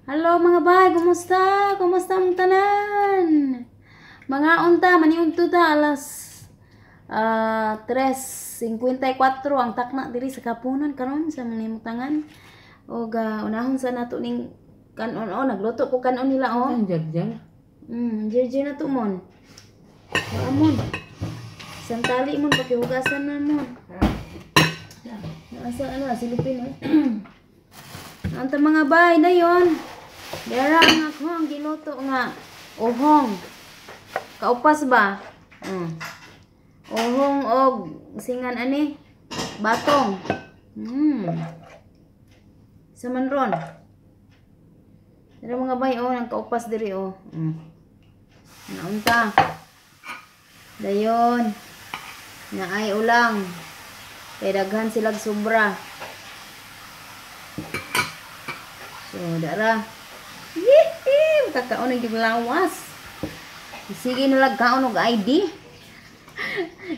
Halo mga bay, kumusta? Kumusta ang tanan? Mga unta, maniunto ta alas 3:54 ang takna diri sa kapunan karon sa manimutangan. O unahon sa nato ning kanon nagluto ko kanon nila Ang dyan. jeje na to mon. Amon. Santali mon pakihugasan na mon. Asa silupin Anta mga bay dayon. Dara nga ko ang giluto nga uhong. Kaupas ba? Uhong og singan ani batong. Sa manron. Dara mga bay nang kaupas diri Naunta. Dayon. Naay ulang. Kay daghan silag sobra. So, dara. Yee! Kakaon ang lawas. Sige na lang kaon og ID.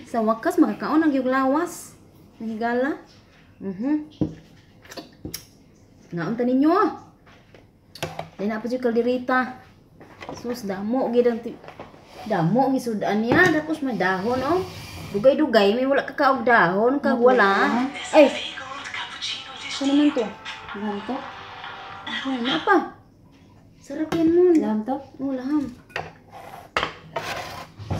Sa wakas makakaon ang lawas. Nahigala. Naunta ninyo. Dahil na pa siya kaldirita. Sus, damo gid ang damo gisudan niya. Tapos may dahon Dugay-dugay. May wala kakaog dahon. Kag wala. Ay! Ano naman to? Laham to? Ay, apa? Sarap yan mo. Laham to? Oo, laham.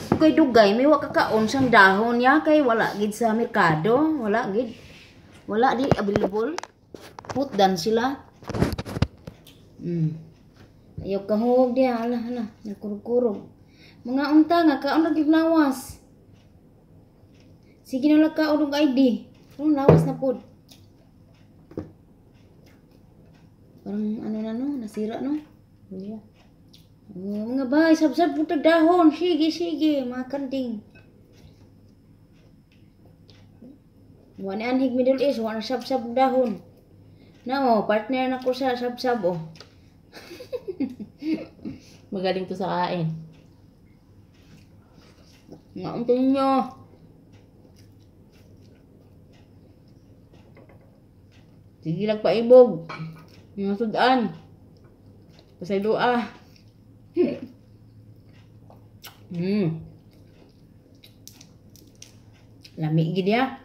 Dugay-dugay. May wala kakaon siyang dahon niya. Kay wala gid sa merkado. Wala gid. Wala di available. Putdan sila. Ayaw kahog dia. Hala. Nagkurog-kurog. Mga unta nga. Kaon lagi lawas. Sige na lang kaon og ID. Lawas na pod. Parang nasira Yeah. Mga bay, sab-sab po dahon. Sige, mga kanding. Wani anhig Middle East, wala sab-sab dahon. Partner na ko sa sab-sab Magaling to sa kain. Ngauntin nyo. Sige lang paibog. Mga sudan. Pasay doa. Lami gid ya.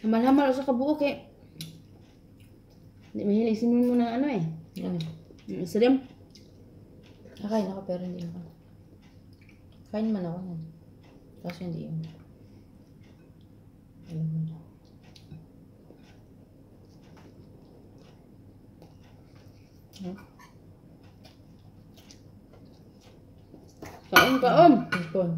Hamal-hamal sa kabuok Hindi mahilig sinun mo na Ano? Sadim. Nakain ako pero hindi ako. Kain man ako yan. Kasi hindi yun. Alam mo na. Kaon. Ipon.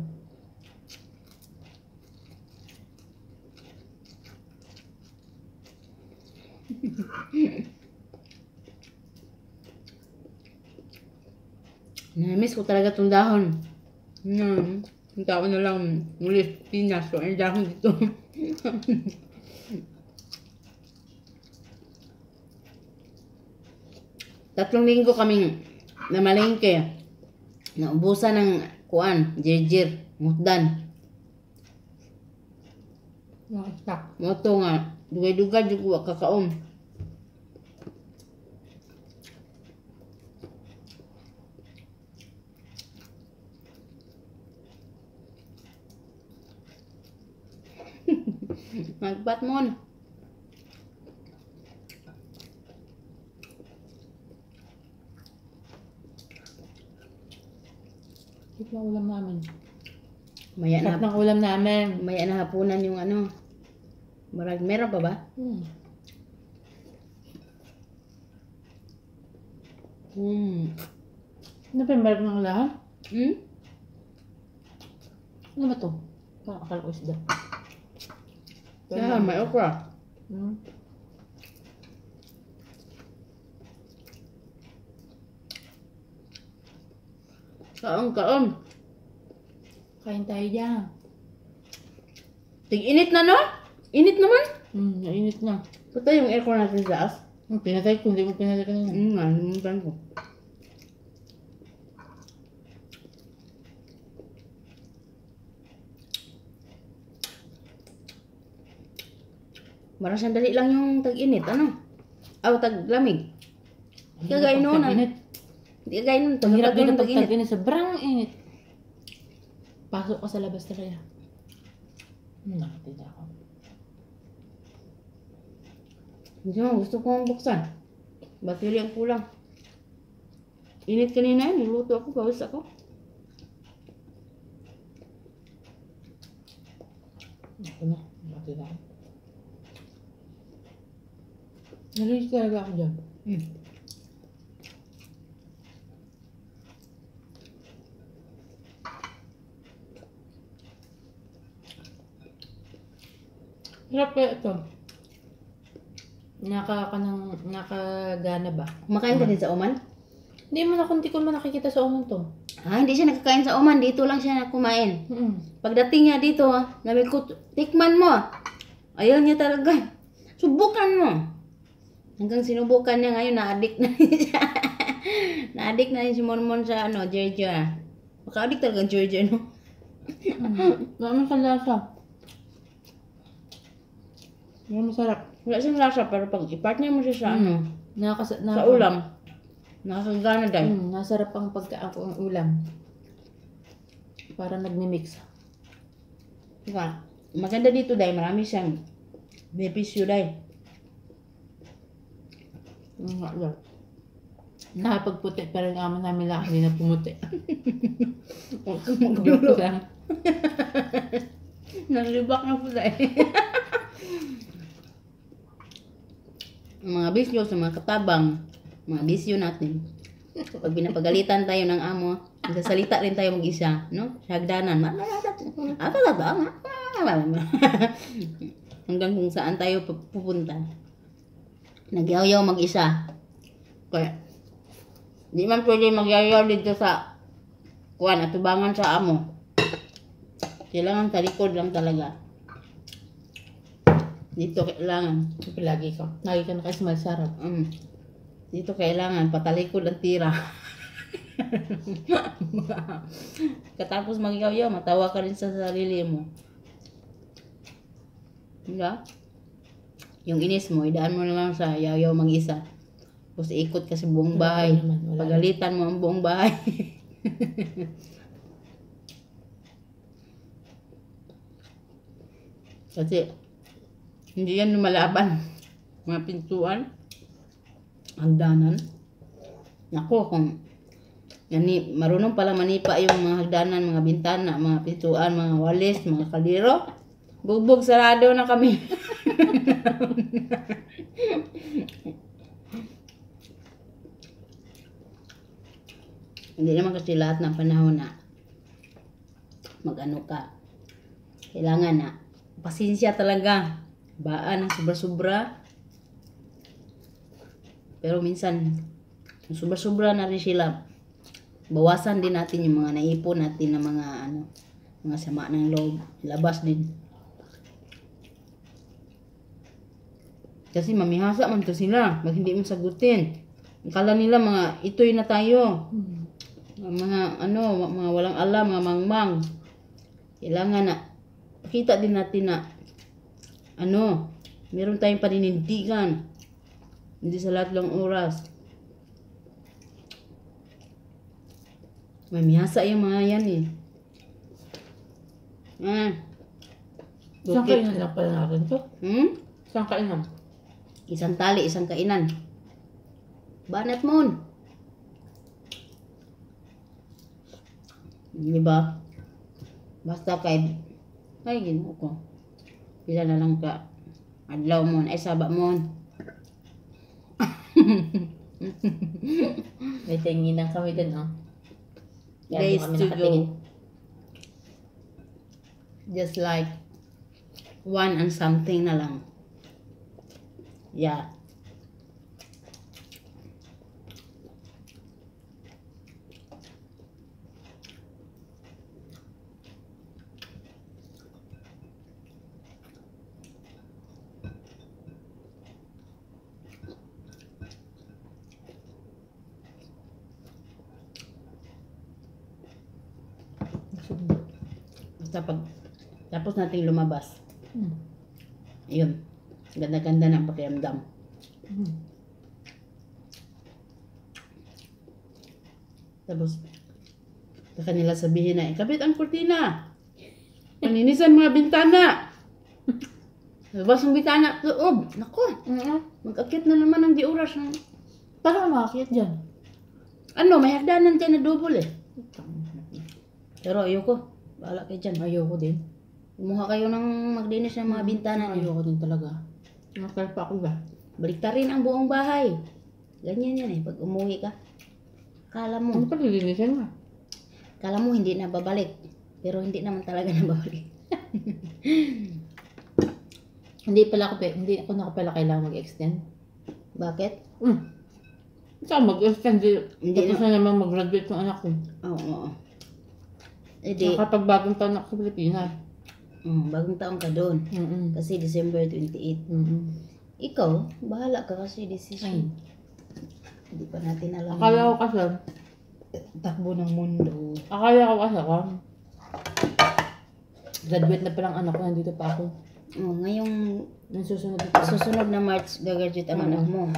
Namiss ko talaga itong dahon. Yung tao na lang ulit Pinas. So, ang dahon dito. 3 linggo kaming namalengke. Naubusan ng jejir, mutdan. Nakastak. Moto nga, dugay-dugay juga kakaom. Magbat mo na. Ito ang ulam namin. Maya Sarap na, ng ulam namin. maya na hapunan yung meron pa ba? Ano pa yung meron ng lahat? Hmm? Ano ba to? Parang akala ko isda. Kaya may okra. Kaon. Kain tayo dyan. Tig-init na no? Init naman. Nainit na. Patay yung aircon natin sa taas. Pinatay ko, hindi mo pinatay kanina. Nalimutan ko. Marang sandali lang yung tag-init, ano? Aw, tag-lamig. Kagaya noon, Tag-init. Hindi kagaya noon, Ang hirap dito ng pag tag-init. tag-init. Sobrang init. Pasok ka sa labas talaga. Nakatida ako. Hindi mo, gusto kong buksan. Battery ang kulang. Init kanina yun, niluto ako, pawis ako. Ako na. Nakatida ako. Nalilis talaga ako dyan. Hirap kaya ito. Nakagana ba? Kumakain ka din sa Oman? Hindi mo na kunti ko man nakikita sa uman to. Hindi siya nakakain sa Oman. Dito lang siya kumain. Pagdating niya dito, nabi ko, tikman mo. Ayaw niya talaga. Subukan mo. Hanggang sinubukan niya ngayon, na-addict na siya. Na-addict na rin si Monmon sa Georgia. Maka-addict talaga Georgia, no? Naman sa lasa. Masarap. Wala siyang lasa, pero pag i-partner mo siya sa sa ulam. ulam, nakakagana dahil. Nasarap ang ang ulam. Para nagmi-mix. Diba? Maganda dito dahil marami siyang benepisyo dahil. Nakapagputi, pero yung ama namin lang hindi na pumuti. Huwag kang Joke magdulo. lang. Nalibak na po dahil. Mga bisyo sa mga katabang, mga bisyo natin. Pag binapagalitan tayo ng amo, nagsasalita rin tayo mag-isa, no? Sa hagdanan. Hanggang kung saan tayo pupunta. Nagyaw-yaw mag-isa. Kaya, di man pwede magyaw-yaw dito sa atubangan sa amo. Kailangan talikod lang talaga. Dito kailangan. Lagi ka nakasmal sarap. Dito kailangan patalikod ang tira. Katapos magyaw-yaw, matawa ka rin sa sarili mo. Diba? Yung inis mo, idaan mo na lang sa yaw-yaw mag-isa. Tapos ikot ka sa buong bahay. Pagalitan mo ang buong bahay. Kasi, hindi yan lumalaban. Mga pintuan, hagdanan. Nako, kung marunong pala manipa yung mga hagdanan, mga bintana, mga pintuan, mga walis, mga kaliro, bugbog sarado na kami. Hindi naman kasi lahat ng panahon na mag-ano ka. Kailangan na pasensya talaga. Baan ng sobra-sobra. Pero minsan, sobra-sobra na rin sila. Bawasan din natin yung mga naipon natin na mga sama ng loob. Labas din. Kasi mamihasa man to sila. Pag hindi mo sagutin. Akala nila mga itoy na tayo. Mga mga walang alam, mga mangmang. Kailangan na pakita din natin na meron tayong paninindigan. Hindi sa lahat lang oras. May miyasa yung mga yan eh. Isang kainan lang pala natin to. Isang kainan. Isang tali, isang kainan. Banat mon. Diba? Basta ay ginoo ko. Pila na lang ka adlaw mon, ay saba mon. May tinginan kami dun, oh. Days Kami to nakatingin. go. Just like 1 and something na lang. Yeah. Basta tapos nating lumabas. Yun. Ganda-ganda ng pakiramdam. Mm. Tapos, baka nila sabihin na, ikabit ang kurtina. Paninisan mga bintana. Labas ang bintana, loob. Naku, mag-akit na naman ang di oras. Paano ka makakit dyan? Ano, may hagdanan dyan na double eh. Pero ayoko. Bahala kayo dyan. Ayoko din. Kumuha kayo ng maglinis ng mga bintana niyo. Ayoko din talaga. Nakalpa ako ba? Baliktarin ang buong bahay. Ganyan yan eh, pag umuwi ka. Kala mo, Ano pa nilinisan mo? kala mo hindi na babalik. Pero hindi naman talaga na babalik. Hindi ako na pala kailangan mag-extend. Bakit? Saan mag-extend? Hindi Tapos na naman mag-graduate ng anak ko. Oo. Edi, Nakapagbagong taon ako sa Pilipinas. bagong taon ka doon. Kasi December 28. Ikaw, bahala ka kasi Ay, decision. Hindi pa natin alam. akala ko kasi, Takbo ng mundo. graduate na palang anak ko, nandito pa ako. Ngayong Nang susunod ito. susunod na March, gagraduate ang anak mo.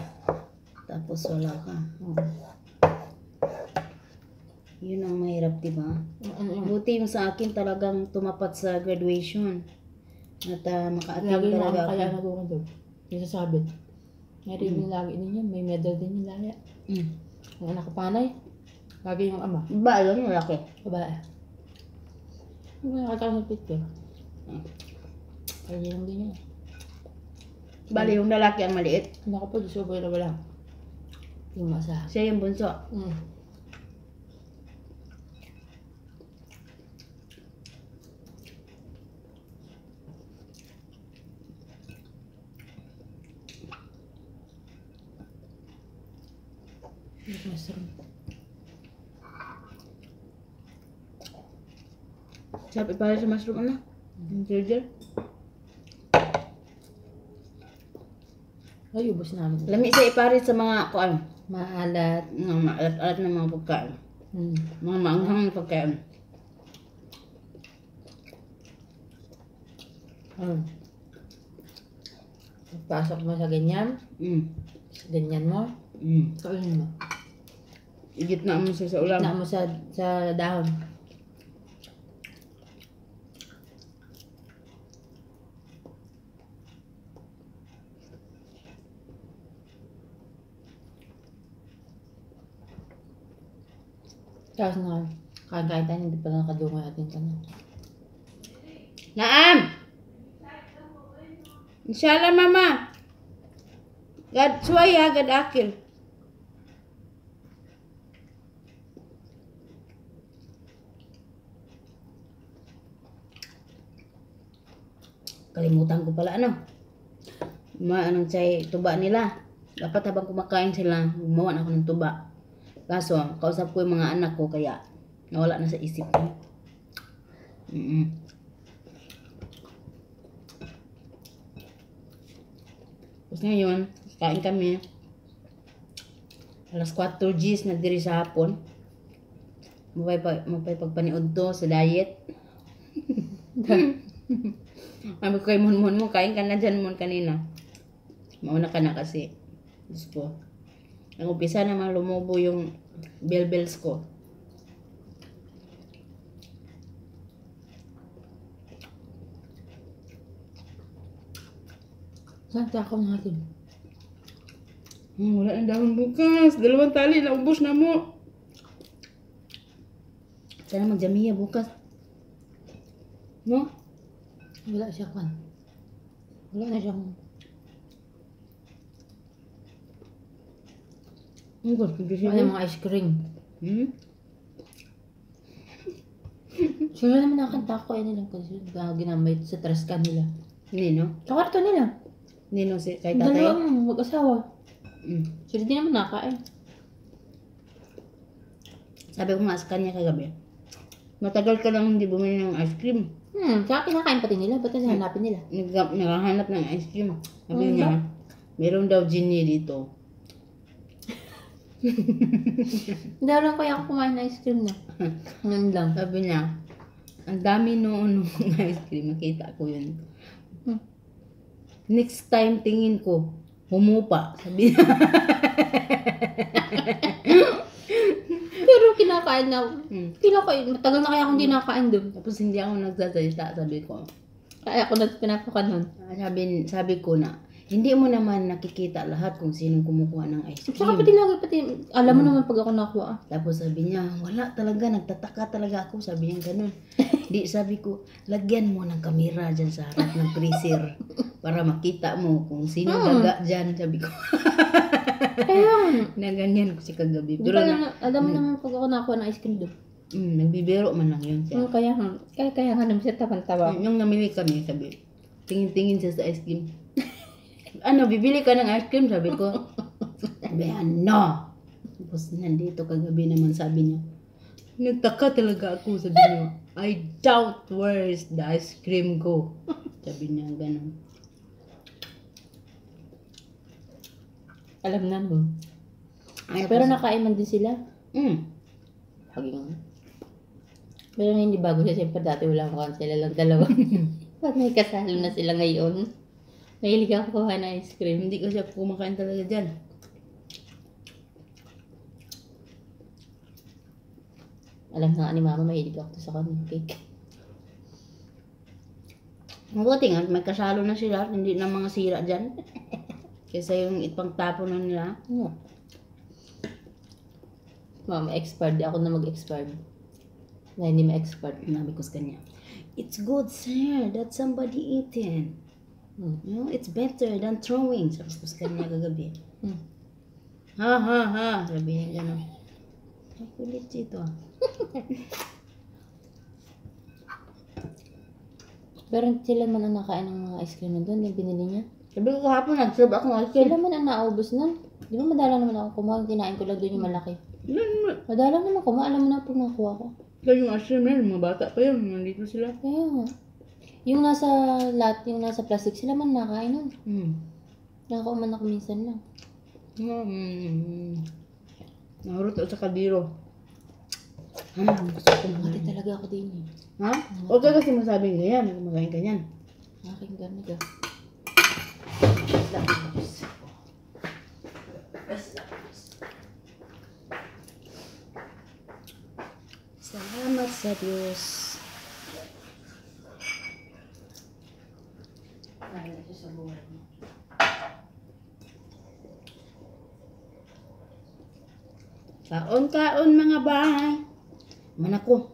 Tapos wala ka. Yun ang mahirap, diba? Buti yung sa akin talagang tumapat sa graduation. At maka-attend Lagi na talaga ang kaya ako. na ko doon. Yung sasabit. Ngayon yung lagi ninyo, may medal din yung laya. Ang anak ko panay, lagi yung ama. Ba, alam mo, laki. Babae. Hindi ko nakatawa sa picture. Kaya lang din yun. Bali, yung lalaki ang maliit. Hindi ako po, disubay na wala. Yung masa. Siya yung bunso. Mushroom. Sabi para sa mushroom, ano? Ginger. Ay, ubos namin. Lami sa iparit sa mga kuan. Maalat. Mga maalat-alat na mga pagkain. Mga maanghang na pagkain. Pasok mo sa ganyan. Ganyan mo. Kainin mo. Igitna mo siya sa ulam. Na mo sa dahon. Tapos na, kain-kain tayo, hindi pala nakadungoy ating tanong. Naam! Inshallah, mama. God suwaya, God akil. Kalimutan ko pala ano. Anong chay tuba nila. Dapat habang kumakain sila, gumawa ako ng tuba. Kaso, kausap ko yung mga anak ko kaya nawala na sa isip ko. Tapos ngayon, kain kami. Alas 4 Gs na diri sa hapon. Mapay pagpaniod to sa diet. Sabi ko kay Monmon mo, kain ka na dyan Mon kanina. Mauna ka na kasi. Diyos ko. Ang umpisa naman lumubo yung bells ko. Saan takaw natin? Wala ang dahon bukas. 2 tali, naubos na mo. Sana magjamiya bukas. No? Wala siya kan. Wala na siyang... Ang gusto ko Wala mga ice cream. Sila naman nakanta ko yun nilang kasi ginamay sa trash can nila. Nino? Sa kwarto nila. Nino si kay tatay? Dalawang mag-asawa. Sila din naman nakain. Sabi ko nga sa kanya kagabi. Matagal ka lang hindi bumili ng ice cream. Saka kinakain pati nila. Ba't hanapin nila? Naghahanap ng ice cream. Sabi niya, meron daw genie dito. Hindi lang kaya ako kumain ng ice cream na. Ngayon lang. Sabi niya, ang dami noon ng ice cream. Nakita ko yun. Next time tingin ko, humupa. Sabi niya. Pero kinakain na. Matagal na kaya akong kinakain doon. Tapos hindi ako nagsasalita, sabi ko. Kaya ako pinapaka nun. Sabi ko na, hindi mo naman nakikita lahat kung sinong kumukuha ng ice cream. Saka pati, alam mo naman pag ako nakuha. Tapos sabi niya, wala talaga, nagtataka talaga ako. Sabi niya ganun. Di, sabi ko, lagyan mo ng kamera dyan sa harap ng freezer para makita mo kung sino daga dyan. Sabi ko. Kaya, na ganyan ko si kagabi. di ba alam mo naman pag ako nakuha ng ice cream doon. Nagbibiro man lang yun siya. Kaya nga naman siya tawa. Yung namili kami, sabi, tingin-tingin siya sa ice cream. Ano, bibili ka ng ice cream? Sabi ko. Sabi, ano? Tapos nandito kagabi naman sabi niya. Nagtaka talaga ako, sabi niya. I doubt where is the ice cream go. Sabi niya, ganun. Alam na nun. Pero nakain man din sila. Pero hindi bago siya. Siyempre dati wala mukhang sila lang dalawa. Pag may kasalo na sila ngayon. Mahilig ako kuha na ice cream. Hindi ko siya kumakain talaga dyan. Alam na nga ni Mama, mahilig ako sa kanya cake. Mabuti nga, may kasalo na sila. Hindi na mga sira dyan. Kaysa yung ipang tapo na nila. Ano? Mama, expired. Ako na mag-expired. Na hindi ma-expired. Nabi ko sa kanya, it's good, sir, that somebody eaten. You know, it's better than throwing. Sabi ko sa kanya kagabi. Ha. Sabi niya gano'n. Ang kulit dito. Pero sila man ang nakain ng mga ice cream na doon. Yung binili niya. Sabi ko kahapon, nag-serve ako ng ice cream. Sila man ang naubos nun. Di ba madalang naman ako kumuha. Kinain ko lang doon yung malaki. Madalang naman kumuha. Alam mo na pag nakuha ko. Kaya yung ice cream na yun, mga bata pa yun. Nandito sila. Kaya nga. Yung nasa plastic, sila man nakain nun. Nakakauman ako minsan lang. Nahurot ako sa kaldero. Gusto ko mati talaga ako din eh. Ha? Huwag ka kasi masabing ganyan. Magaling ka yan. Aking gamit ah. Salamat sa Diyos. Kaon-kaon mga bahay. Manako.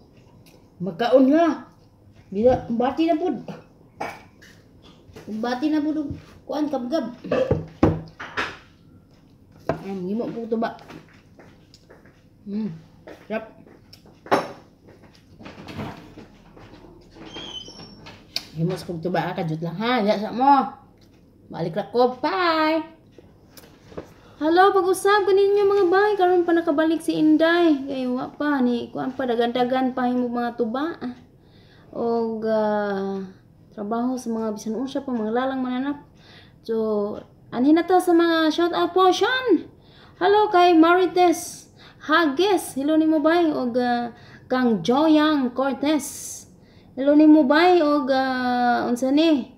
Magkaon na. Bila bati na pud. Bati na pud kuan kabgab. Gimo po to ba? Sarap. Himos kong tuba ka jud lang ha. Yasa mo. Balik ra ko. Bye. Hello, pag-usap ko ninyo mga bahay. Karon pa nakabalik si Inday. Kaya wa pa ni kuan pa dagan-dagan pa himo mga tuba. Og trabaho sa mga bisan unsa pa mga lalang mananap. So, anhin na ta sa mga shout out portion. Hello kay Marites Hages. Hello nimo bay og kang Joyang Cortez. Hello nimo bay og unsa ni?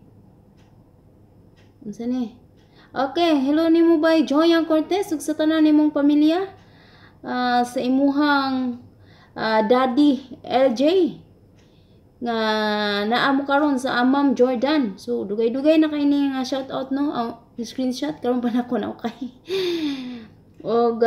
Okay, hello nimo bay Joyang Cortez ug sa tanan nimong pamilya. Sa imuhang daddy LJ nga naa mo karon sa Amam Jordan. So dugay-dugay na kay ni nga shout out no. Screenshot karon pa nako na okay. Og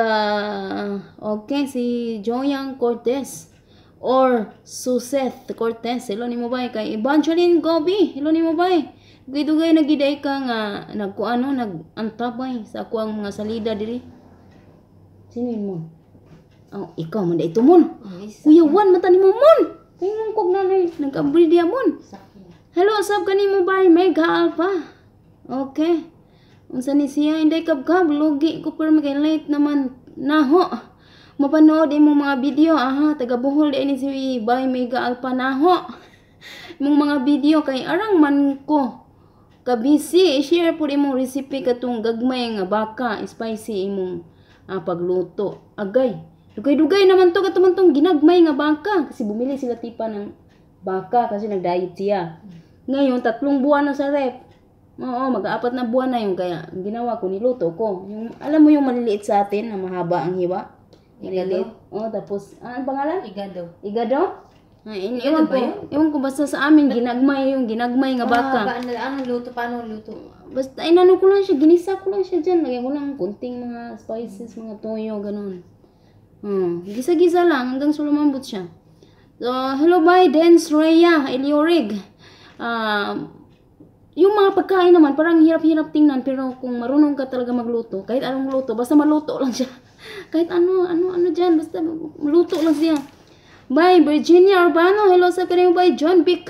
okay si Joyang Cortez or Suseth Cortez. Hello nimo bay kay Evangeline Gobi. Hello nimo bay. Dugay-dugay na giday ka nga nagkuano nagantabay sa ako ang mga salida diri. Sino mo? Oh, ikaw man dito mon. Kuya Juan mata ni mo mon. Tingnan kog nanay nag-abri dia mon. Hello sab kanimo bay Mega Alpha. Okay. Unsa ni siya inday kabkab lugi ko pero magay late naman naho. Mapanood imong mga video taga Bohol di ni si bay Mega Alpha naho. Imong mga video kay arang man ko kabisi i-share po imong recipe katong gagmay nga baka spicy imong pagluto. Agay, dugay-dugay naman to katong ginagmay nga baka kasi bumili sila tipa ng baka kasi nag-diet siya. Ngayon 3 buwan na sa rep. Oo, mag-aapat na buwan na yung kaya ginawa ko, niluto ko. Yung, alam mo yung maliliit sa atin na mahaba ang hiwa? Maliliit. Oo, tapos, ang pangalan? Igado. Igado? Ay, Igado ba yun? Ewan ko basta sa amin, ginagmay nga baka. Ano luto? Paano luto? Basta, inano ko lang siya, ginisa ko lang siya dyan. Lagyan ko lang kunting mga spices, mga toyo, ganun. Gisa-gisa lang hanggang sa lumambot siya. So, hello bye, Dance Rhea, Eliorig. Yung mga pagkain naman, parang hirap-hirap tingnan, pero kung marunong ka talaga magluto, kahit anong luto, basta maluto lang siya. Kahit ano dyan, basta maluto lang siya. Bye, Virginia Urbano, hello sa kanimo bye, John Vic.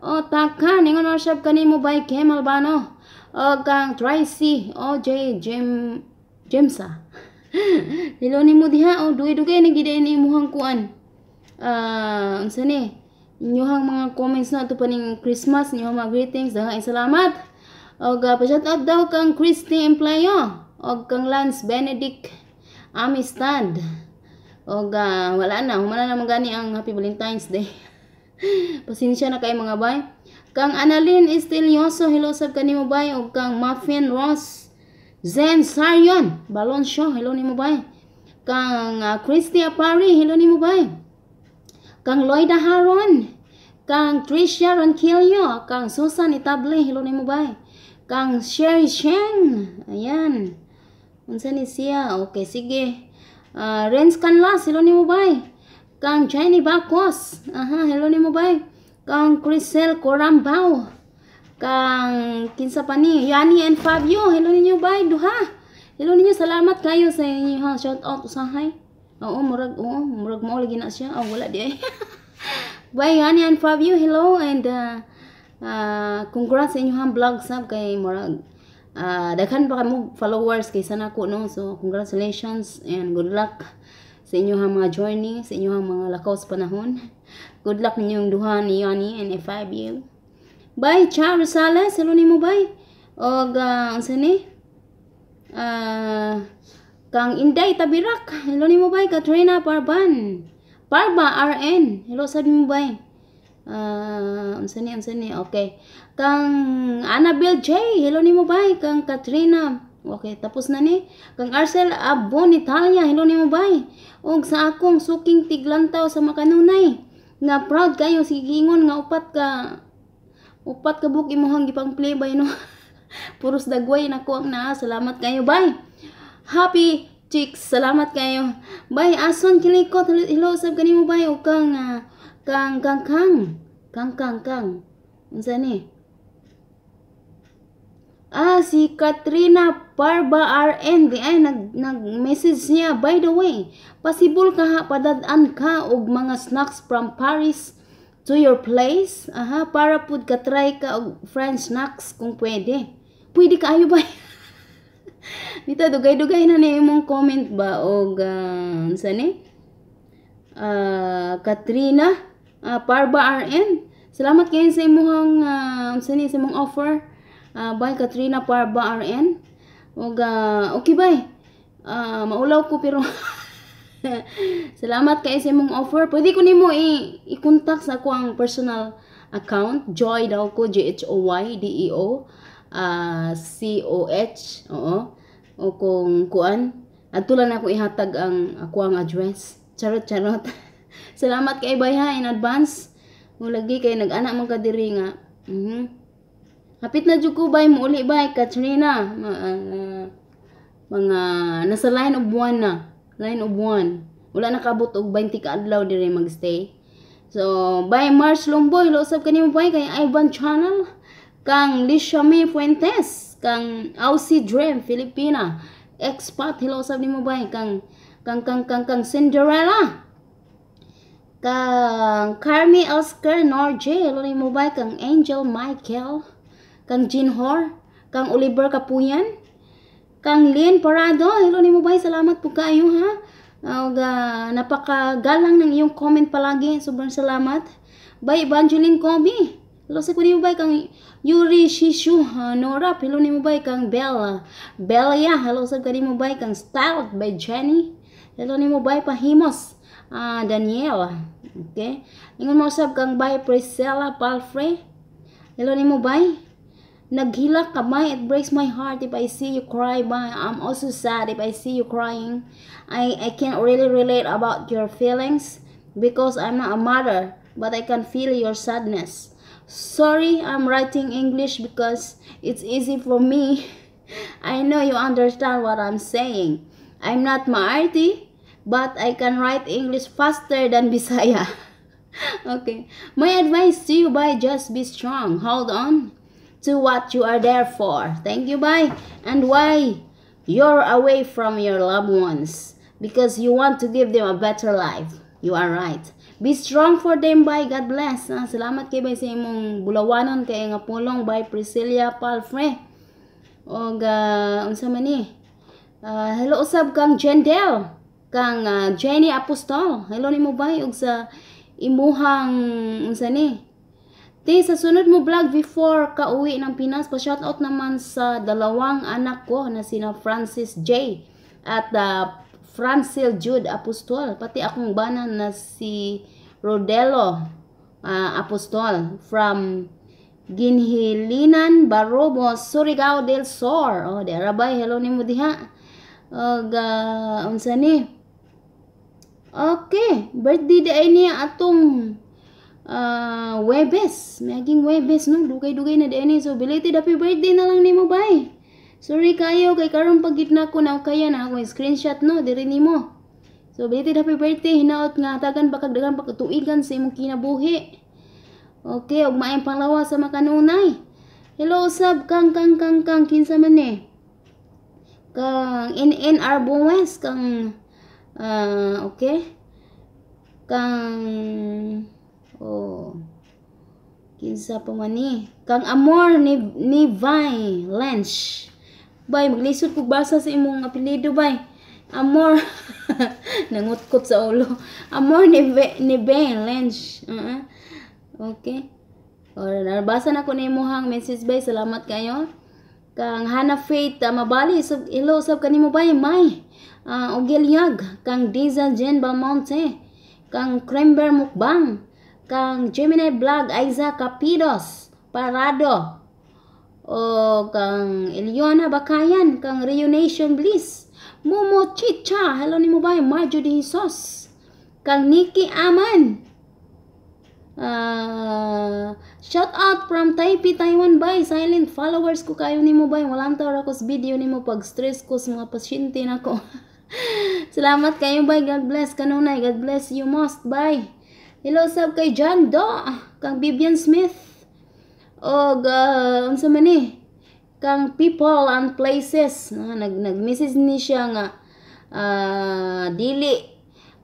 O, Takan, ingon worship kanimo bye, Kem Albano. O, kang Tracy, o, Jemsa. Hello ni mo diha, o, dugay-dugay, nagidayin ni imuhang kuan. Unsa ni? Inyuhang mga comments na ito pa ning Christmas, inyuhang mga greetings, daghang salamat. Og pa-shout out daw kang Christy Emplayo, og kang Lance Benedict Amistad. Og wala na, humana na magani ang Happy Valentine's Day. Pasensya na kay mga bay. Kang Annalyn Estelioso, hello sab kanimo bay, og kang Muffin Ross Zen Sarion Balonsyo, hello nimo bay. Kang Christy Apari, hello nimo bay. Kang Lloyda Haron, kang Tricia Ronquillo, kang Susan Itable, hello nimo bay. Kang Sherry Sheng, ayan. Unsa ni siya? Okay, sige. Renz Canlas, hello nimo bay. Kang Jenny Bacos, hello nimo bay. Kang Crisel Corambao, kang kinsa pa ni Yani and Fabio, hello ninyo bay, duha. Hello ninyo, salamat kayo sa inyo ha. Shout out usahay. Murag mo lagi na siya. Wala di ay. Bye, Yani and Fabio, hello, and congrats sa inyong vlog sab kay murag daghan pa kamo followers kaysa nako, no? So congratulations and good luck sa inyong mga journey, sa inyong mga lakaw sa panahon. Good luck ninyong duha ni Yani and Fabio. Bye, Cha Rosales, hello nimo bye. Og unsa ni? Kang Inday Tabirak, hello nimo bay. Katrina Parban, Parba RN, hello sa nimo bay. Unsa ni? Okay. Kang Annabel J, hello nimo bay. Kang Katrina, okay, tapos na ni. Kang Arcel Abon Italia, hello nimo bay. Og sa akong suking tiglantaw sa makanunay, nga proud kayo sigingon nga upat ka book imuhang gipang play bay, no. Puros dagway nako ang naa. Salamat kayo bay. Happy chicks, salamat kayo. Bay, Ason Kilikot, hello sab kanimo bay. O kang unsa ni? Si Katrina Parba RN, di ay nag-message niya. By the way, possible ka padadaan ka og mga snacks from Paris to your place? Para pud ka try ka og French snacks kung pwede. Pwede ka ayo bay. Dito, dugay-dugay na ni imong comment ba o unsa ni? Katrina Parba RN. Salamat kayo sa imong unsa ni sa imong offer. Bye Katrina Parba RN. Og okay bye. Maulaw ko pero salamat kayo sa imong offer. Pwede ko nimo i-contact sa ako ang personal account. Joy daw ko, JHOYDEO. COH, oo. O kung kuan, adto lang ako ihatag ang ako ang address. Charot. Salamat kay bay ha in advance. O lagi kay nag-ana man ka diri nga. Hapit na jud ko bay mo uli bay Katrina. Mga nasa line of 1 na. Line of 1. Wala nakabot og 20 ka adlaw diri magstay. So, bay Mars Lomboy, lo usab kanimo bay kay Ivan Channel. Kang Lishami Fuentes, kang Aussie Dream Filipina, expat, hello sab nimo bay. Kang Cinderella, kang Carmi Oscar Norje, hello nimo bay. Kang Angel Michael, kang Jinhor, kang Oliver Kapuyan, kang Lynn Parado, hello nimo bay. Salamat po kayo ha. Napakagalang ng iyong comment palagi, sobrang salamat. Bay Evangeline Kobe, hello sa kunin mo ba kang Yuri Shishu Nora, hello ni mo ba kang Bella hello sa kunin mo ba kang Styled by Jenny, hello ni mo ba Pahimos Daniela, okay. Ingon mo sab kang by Priscilla Palfrey, hello ni mo ba naghilak ka, bay. It breaks my heart if I see you cry, bay. I'm also sad if I see you crying. I can't really relate about your feelings because I'm not a mother, but I can feel your sadness. Sorry, I'm writing English because it's easy for me. I know you understand what I'm saying. I'm not Maarti, but I can write English faster than Bisaya. Okay. My advice to you, bye, just be strong. Hold on to what you are there for. Thank you, bye. And why you're away from your loved ones? Because you want to give them a better life. You are right. Be strong for them, bye. God bless. Salamat kay bye sa imong bulawanon kay nga pulong, bye. Priscilla Palfre. O unsa man ni? Hello usab kang Jendel, kang Jenny Apostol. Hello nimo bay ug sa imuhang unsa ni? Ti sa sunod mo vlog before ka uwi ng Pinas, pa shout out naman sa dalawang anak ko na sina Francis J at Francil Jude Apostol, pati akong banan na si Rodelo Apostol from Ginhilinan, Barobos, Surigao del Sur. Oh, di arabay, hello nimo diha. Unsa ni? Okay, birthday di ay niya atong Webes. Maging Webes no, dugay-dugay na di ni. So belated happy birthday na lang nimo bay. Sorry kayo kay karon pagitna ko na kaya na ako screenshot no, diri nimo. So belated happy birthday, hinaot nga tagan bakag dagan pagtuigan sa imong kinabuhi. Okay, ug maayong panglawas sa makanunay. Hello sab kang kinsa man ni? Kang in Arbues kang okay. Kang kinsa pa man ni? Kang Amor ni Vai Lench. Bay maglisod kog basa sa imong apelyido bay. Amor nangutkot sa ulo. Amor ni Vai Lench. Okay. Nabasa na ko na imuhang message bay. Salamat kayo. Kang Hana Faith Mabali. Hello sab kanimo bay. May. Ogelyag. Kang Diza Jen Balmonte. Kang Krember Mukbang. Kang Gemini Vlog Aiza Capidos Parado. O kang Eliona Bakayan. Kang Reunation Bliss. Momo Chicha. Hello nimo bay. Marjo de Jesus. Kang Nikki Aman. Shout out from Taipei, Taiwan bay. Silent followers ko kayo nimo bay. Walang tawra ko sa video nimo pag stress ko sa mga pasyente nako. Salamat kayo bay. God bless kanunay. God bless you most bay. Hello sab kay John Do, kang Vivian Smith. Og unsa man ni? Kang People and Places. Nag-message ni siya nga dili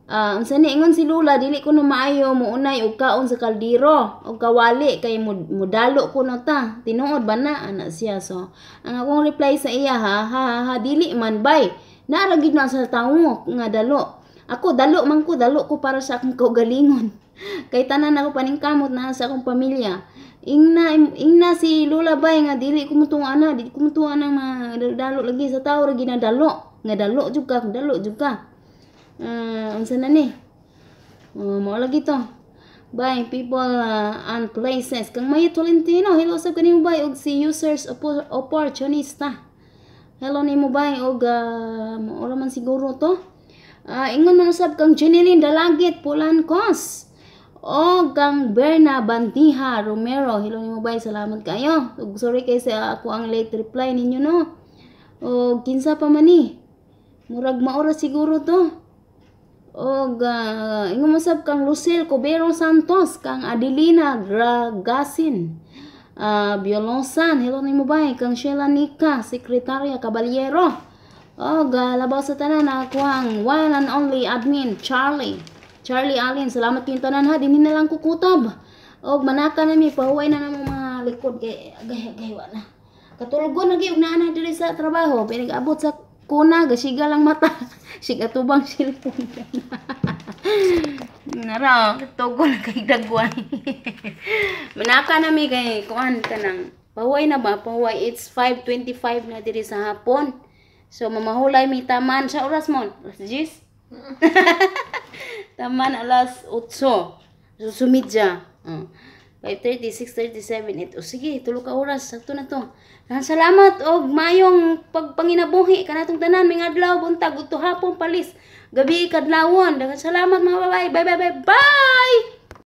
unsa ni ingon si Lula, dili ko na maayo mo unay og kaon sa kaldero og kawali kay mudalo ko na ta. Tinuod ba na ana siya. So ang akong reply sa iya ha dili man bay. Naara gid na sa tawo nga dalo. Ako dalo man ko, dalo ko para sa akong kaugalingon. Kay tanan ako paningkamot na sa akong pamilya. Ingna si Lula bay nga dili ko mutuwa na, dili ko mutuwa nang dalo lagi sa tawo ra ginadalo. Nga dalo jud ka. Unsa na ni? Mao lagi to. By People and Places. Kang Maya Tolentino, hello sab kanimo bay og si Users Opportunista. Hello nimo bay og mao man siguro to. Ingon man usab kang Jeneline Dalagit Polancos. O kang Berna Bandiha Romero. Hello nimo bay, salamat kayo. Ug sorry kay sa ako ang late reply ninyo no. O kinsa pa man ni? Murag maora siguro to. Og ingon mo sab kang Lucille Cobero Santos, kang Adelina Gragasin, Biolonsan, hello nimo bay, kang Sheila Nika, Sekretarya Caballero. Og labaw sa tanan ako ang one and only admin Charlie Allen. Salamat kayong tanan ha, dinhi na lang kukutab. Og manaka na mi pahuway na namo mga likod kay agay-agay na. Katulugon lagi og naa diri sa trabaho, pinag-abot sa kuna gasiga lang mata. Siga tubang cellphone. Nara, tugol kay dagway. Manaka na mi kay kuan kanang pahuway na ba? Pahuway, it's 5:25 na diri sa hapon. So mamahulay mi taman sa oras mo. Alas 10. Taman alas 8. So sumidja. 5:30, 6:37, 8. O sige, tulo ka oras. Sakto na to. Daghang salamat og mayong pagpanginabuhi kanatong tanan mga adlaw buntag ug hapon palis. Gabi kadlawon. Daghang salamat mga babae. Bye bye bye. Bye.